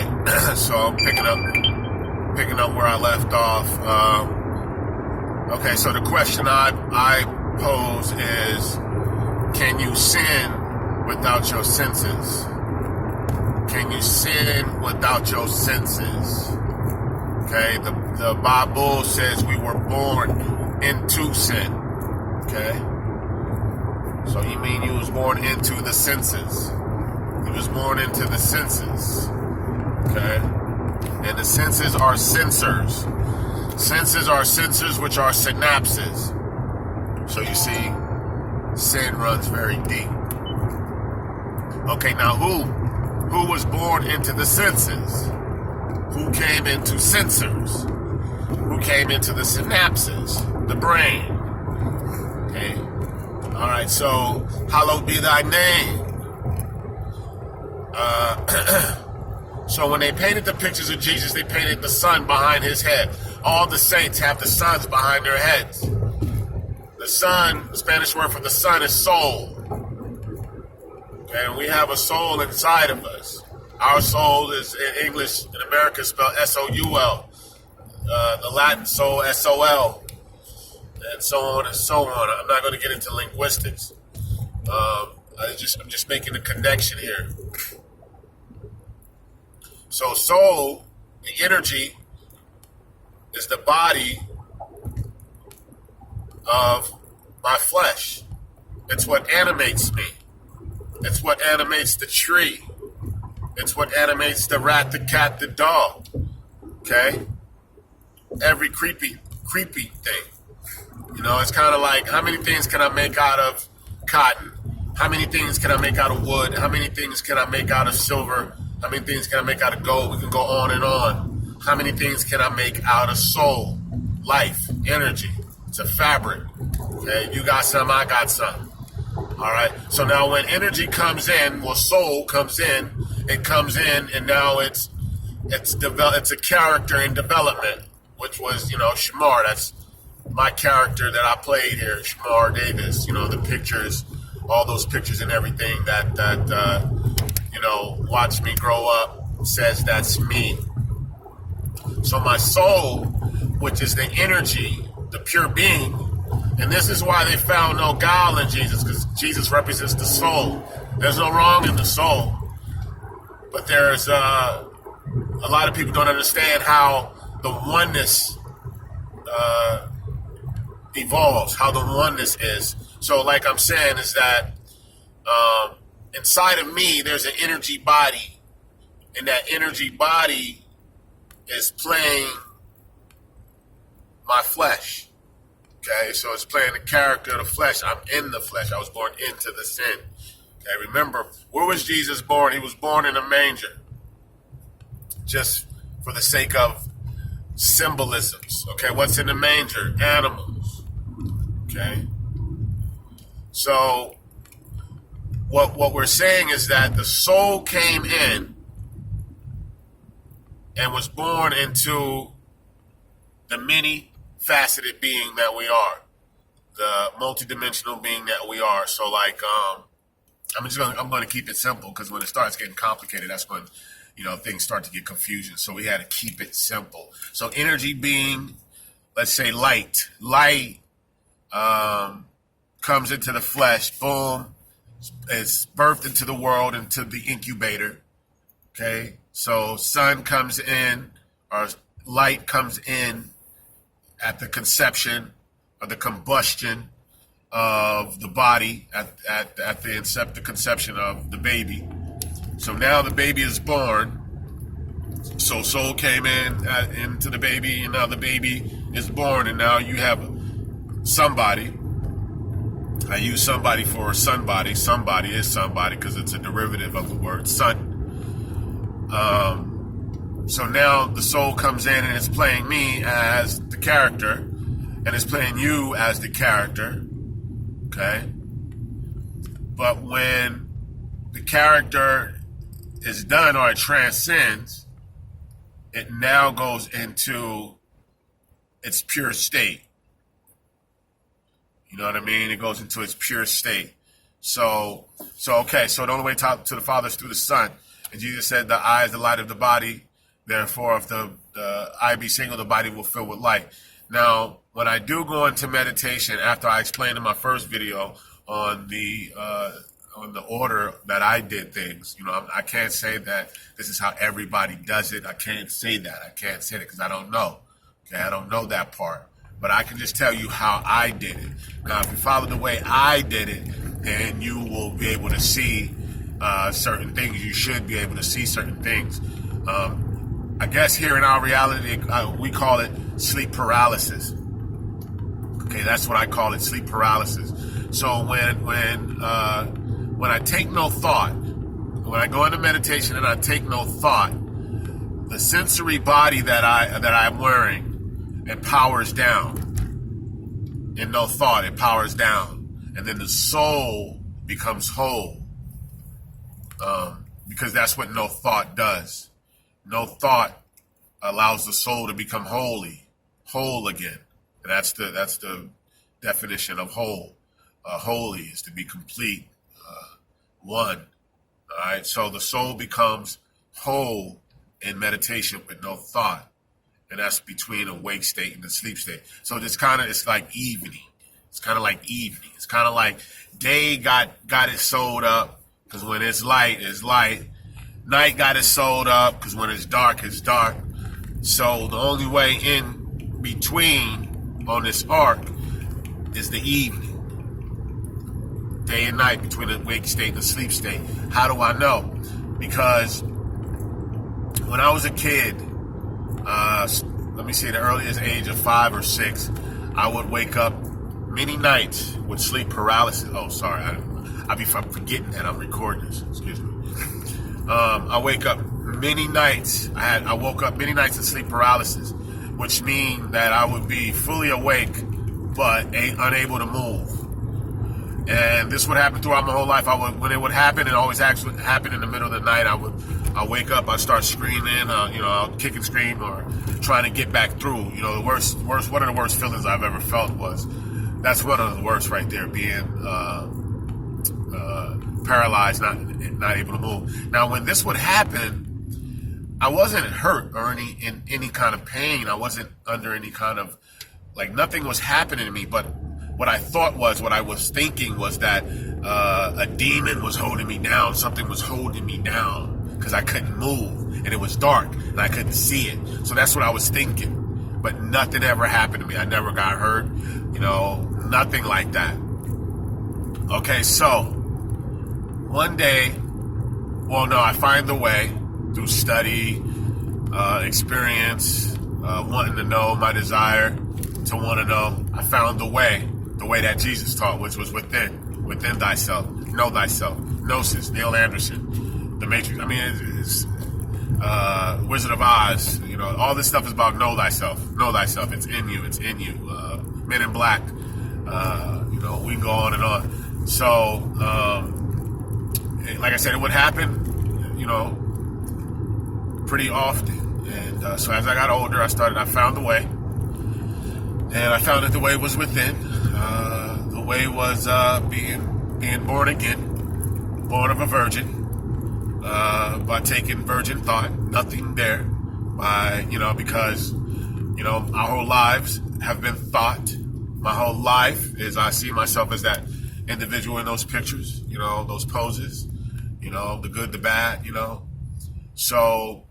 right, so I'm picking up where I left off. Okay, so the question I pose is, can you sin without your senses? Can you sin without your senses? Okay, the Bible says we were born into sin. Okay, so you mean you was born into the senses? You was born into the senses. Okay, and the senses are sensors. Senses are sensors, which are synapses. So you see, sin runs very deep. Okay, now who was born into the senses? Who came into sensors? Who came into the synapses? The brain. Okay. All right, so hallowed be thy name. So when they painted the pictures of Jesus, they painted the sun behind his head. All the saints have the suns behind their heads. The sun, the Spanish word for the sun is soul. Okay, and we have a soul inside of us. Our soul is, in English, in America, spelled S-O-U-L. The Latin soul, S-O-L. And so on and so on. I'm not going to get into linguistics. I'm just making a connection here. So soul, the energy, is the body of my flesh. It's what animates me. It's what animates the tree. It's what animates the rat, the cat, the dog. Okay? Every creepy thing. You know, it's kind of like, how many things can I make out of cotton? How many things can I make out of wood? How many things can I make out of silver? How many things can I make out of gold? We can go on and on. How many things can I make out of soul, life, energy? It's a fabric. Okay, you got some, I got some. All right. So now when energy comes in, well, soul comes in. It comes in, and now it's a character in development, which was, Shamar. That's my character that I played here, Shamar Davis. The pictures, all those pictures and everything that watch me grow up says that's me. So my soul, which is the energy, the pure being, and this is why they found no guile in Jesus, because Jesus represents the soul. There's no wrong in the soul. But there's a lot of people don't understand how the oneness evolves, how the oneness is. So like I'm saying is that inside of me, there's an energy body. And that energy body is playing my flesh. Okay, so it's playing the character of the flesh. I'm in the flesh. I was born into the sin. Okay, remember, where was Jesus born? He was born in a manger. Just for the sake of symbolisms. Okay, what's in the manger? Animals. Okay. So what we're saying is that the soul came in and was born into the many-faceted being that we are, the multidimensional being that we are. So, like, I'm going to keep it simple, because when it starts getting complicated, that's when things start to get confusing. So we had to keep it simple. So energy being, let's say light comes into the flesh. Boom, is birthed into the world, into the incubator. Okay. So sun comes in, or light comes in at the conception or the combustion of the body at the conception of the baby. So now the baby is born. So soul came into the baby, and now the baby is born, and now you have somebody. I use somebody for somebody. Somebody is somebody because it's a derivative of the word son. So now the soul comes in and it's playing me as the character, and it's playing you as the character. Okay? But when the character is done, or it transcends, it now goes into its pure state. You know what I mean? It goes into its pure state. So the only way to the Father is through the Son. And Jesus said, the eye is the light of the body. Therefore, if the eye be single, the body will fill with light. Now, when I do go into meditation, after I explained in my first video on the order that I did things, I can't say that this is how everybody does it. I can't say that. I can't say that because I don't know. Okay, I don't know that part. But I can just tell you how I did it. Now, if you follow the way I did it, then you will be able to see certain things. You should be able to see certain things. I guess here in our reality, we call it sleep paralysis. Okay, that's what I call it, sleep paralysis. So when I take no thought, when I go into meditation and I take no thought, the sensory body that I'm wearing, it powers down. In no thought, it powers down, and then the soul becomes whole. Because that's what no thought does. No thought allows the soul to become whole again. And that's the definition of whole. Holy is to be complete, one. All right. So the soul becomes whole in meditation with no thought, and that's between a wake state and the sleep state. So it's like evening. It's kind of like evening. It's kind of like day got it sold up because when it's light, it's light. Night got it sold up because when it's dark, it's dark. So the only way in between on this arc is the evening. Day and night, between the wake state and the sleep state. How do I know? Because when I was a kid, the earliest age of 5 or 6, I would wake up many nights with sleep paralysis. Oh, sorry. I'm forgetting that I'm recording this. Excuse me. I wake up many nights. I woke up many nights in sleep paralysis, which means that I would be fully awake but unable to move. And this would happen throughout my whole life. When it would happen, it always actually happened in the middle of the night. I wake up, I start screaming, I'll kick and scream or trying to get back through. The worst, one of the worst feelings I've ever felt that's one of the worst right there, being paralyzed, not able to move. Now, when this would happen, I wasn't hurt or in any kind of pain. I wasn't under any kind of, nothing was happening to me, but what I was thinking was that a demon was holding me down. Something was holding me down because I couldn't move and it was dark and I couldn't see it. So that's what I was thinking. But nothing ever happened to me. I never got hurt, nothing like that. Okay, so one day, I find the way through study, experience, wanting to know, my desire to want to know. I found the way that Jesus taught, which was within thyself, know thyself. Gnosis, Neil Anderson, The Matrix. It's Wizard of Oz. All this stuff is about know thyself. Know thyself. It's in you. It's in you. Men in Black. We can go on and on. So, like I said, it would happen, pretty often. And so as I got older, I found the way. And I found that the way was within. The way was being born again, born of a virgin, by taking virgin thought, nothing there, because our whole lives have been thought. My whole life I see myself as that individual in those pictures, those poses, the good, the bad, So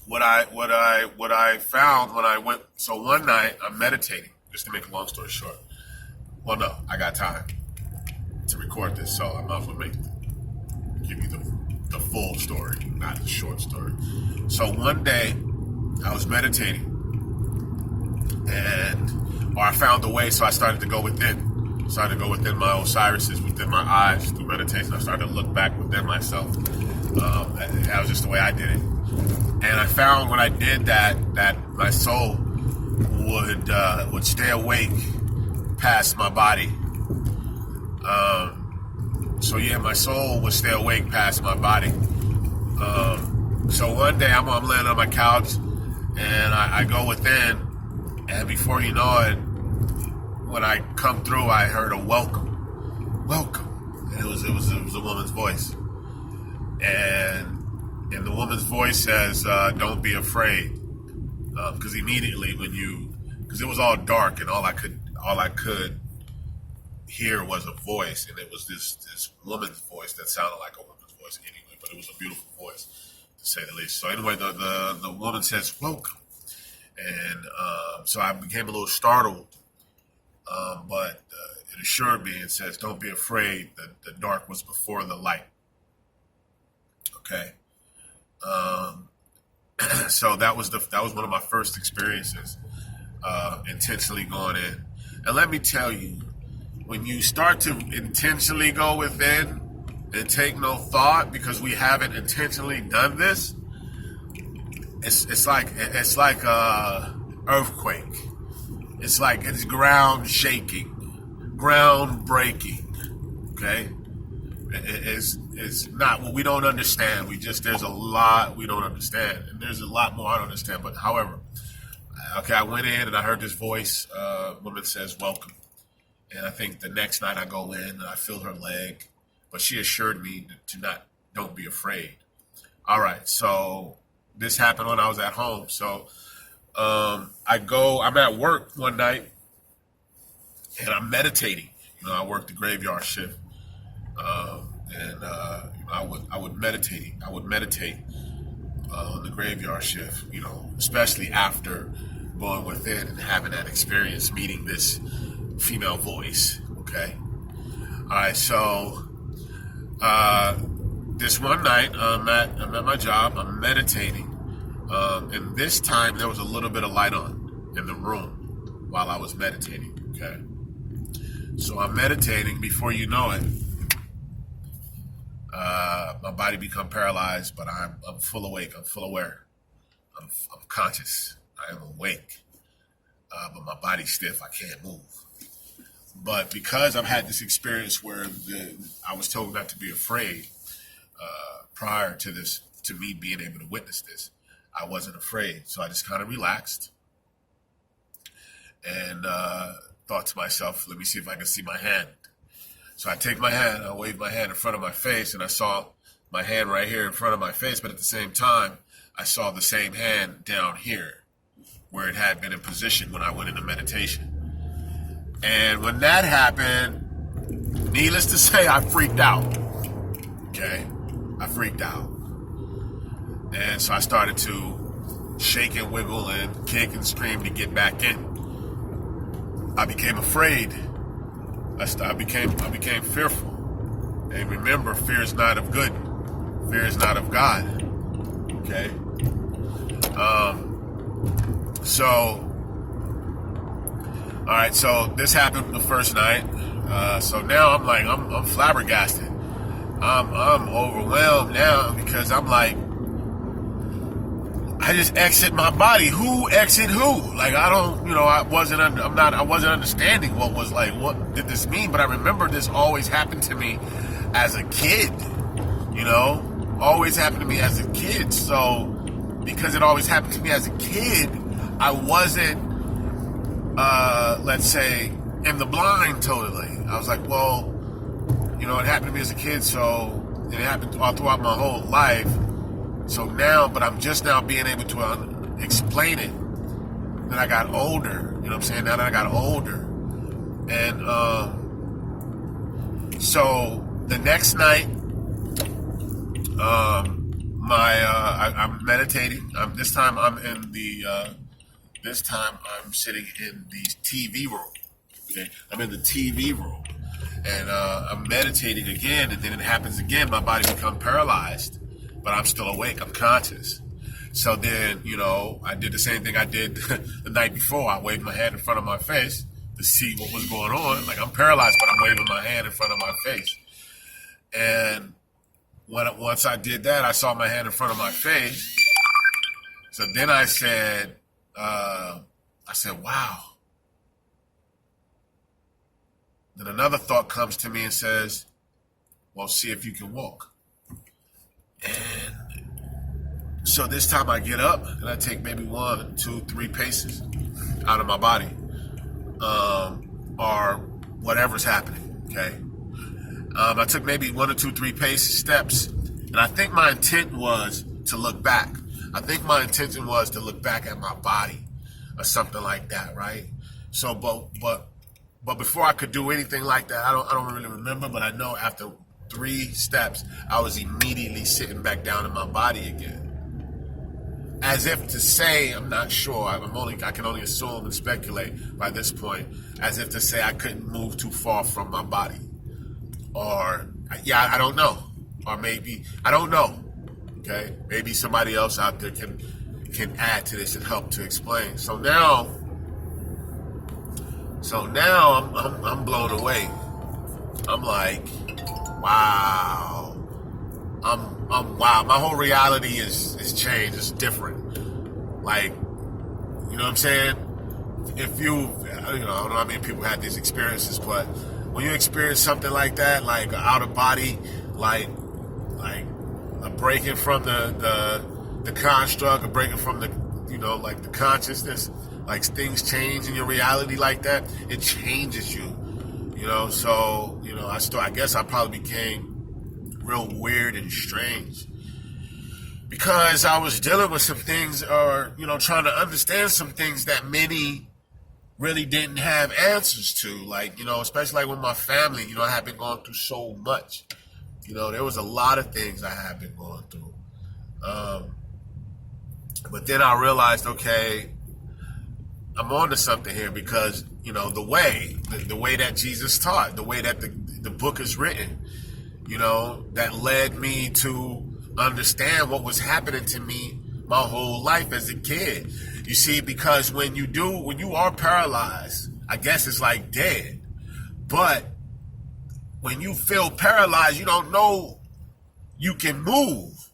what I found when I went, so one night I'm meditating, just to make a long story short. Well, no, I got time to record this, so I might as well give you the full story, not the short story. So one day I was meditating or I found the way, so I started to go within. Started to go within my Osirises, within my eyes through meditation. I started to look back within myself. That was just the way I did it. And I found when I did that my soul would stay awake past my body. My soul would stay awake past my body. So one day I'm laying on my couch and I go within, and before you know it, when I come through, I heard a welcome. Welcome. It was a woman's voice, and the woman's voice says, "Don't be afraid," because immediately because it was all dark and all I could hear was a voice, and it was this woman's voice that sounded like a woman's voice anyway, but it was a beautiful voice to say the least. So anyway, the woman says, "Welcome," and so I became a little startled, but it assured me and says, "Don't be afraid. The dark was before the light." Okay. So that was one of my first experiences, intentionally going in. And let me tell you, when you start to intentionally go within and take no thought because we haven't intentionally done this, it's like a earthquake. It's ground shaking, ground breaking. Okay. It's not what we don't understand. There's a lot we don't understand, and there's a lot more I don't understand. But however, okay, I went in and I heard this voice. Woman says, "Welcome," and I think the next night I go in and I feel her leg, but she assured me don't be afraid. All right, so this happened when I was at home. So I'm at work one night and I'm meditating. I work the graveyard shift. And I would meditate on the graveyard shift, especially after going within and having that experience, meeting this female voice. Okay. All right. So, this one night, I'm at my job, I'm meditating. And this time there was a little bit of light on in the room while I was meditating. Okay. So I'm meditating. Before you know it, my body become paralyzed, but I'm full awake. I'm full aware. I'm conscious. I am awake, but my body's stiff. I can't move. But because I've had this experience where I was told not to be afraid prior to this, to me being able to witness this, I wasn't afraid. So I just kind of relaxed and thought to myself, let me see if I can see my hand. So I take my hand, I wave my hand in front of my face, and I saw my hand right here in front of my face, but at the same time, I saw the same hand down here where it had been in position when I went into meditation. And when that happened, needless to say, I freaked out. Okay? I freaked out. And so I started to shake and wiggle and kick and scream to get back in. I became afraid. I became fearful. And remember, fear is not of good. Fear is not of God. Okay? All right, so this happened the first night. So now I'm flabbergasted. I'm overwhelmed now because I'm like, I just exit my body. Who exit who? Like, I wasn't understanding what did this mean? But I remember this always happened to me as a kid, always happened to me as a kid. So because it always happened to me as a kid, I wasn't, let's say, in the blind totally. I was like, well, it happened to me as a kid, so it happened all throughout my whole life. So now, but I'm just now being able to explain it. Then I got older, you know what I'm saying? Now that I got older. And so the next night, I'm meditating. This time I'm sitting in the TV room. Okay, I'm in the TV room, and I'm meditating again. And then it happens again. My body becomes paralyzed, but I'm still awake. I'm conscious. So then, I did the same thing I did the night before. I waved my hand in front of my face to see what was going on. Like, I'm paralyzed, but I'm waving my hand in front of my face. And once I did that, I saw my hand in front of my face. So then I said, wow. Then another thought comes to me and says, well, see if you can walk. And so this time I get up and I take maybe 1, 2, 3 paces out of my body, or whatever's happening, okay? I took maybe 1 or 2, 3 steps, and I think my intent was to look back. I think my intention was to look back at my body or something like that, right? So, but before I could do anything like that, I don't really remember, but I know after 3 steps, I was immediately sitting back down in my body again. As if to say, I'm not sure. I can only assume and speculate by this point. As if to say I couldn't move too far from my body, or yeah, I don't know, or maybe I don't know. Okay, maybe somebody else out there can add to this and help to explain. So now I'm blown away. I'm like, wow. Wow. My whole reality is changed. It's different. Like, you know what I'm saying? If I don't know how many people had these experiences, but when you experience something like that, like out of body, like a breaking from the construct, a breaking from the, like the consciousness, like things change in your reality like that, it changes you, So, I guess I probably became real weird and strange because I was dealing with some things, or trying to understand some things that many really didn't have answers to, like especially like with my family. I had been going through so much. There was a lot of things I had been going through, but then I realized, okay, I'm on to something here, because the way that Jesus taught, the way that the book is written, that led me to understand what was happening to me my whole life as a kid. You see, because when you are paralyzed, I guess it's like dead. But when you feel paralyzed, you don't know you can move.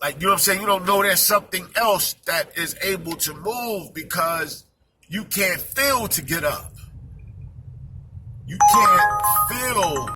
Like, you know what I'm saying? You don't know there's something else that is able to move, because you can't feel to get up. You can't feel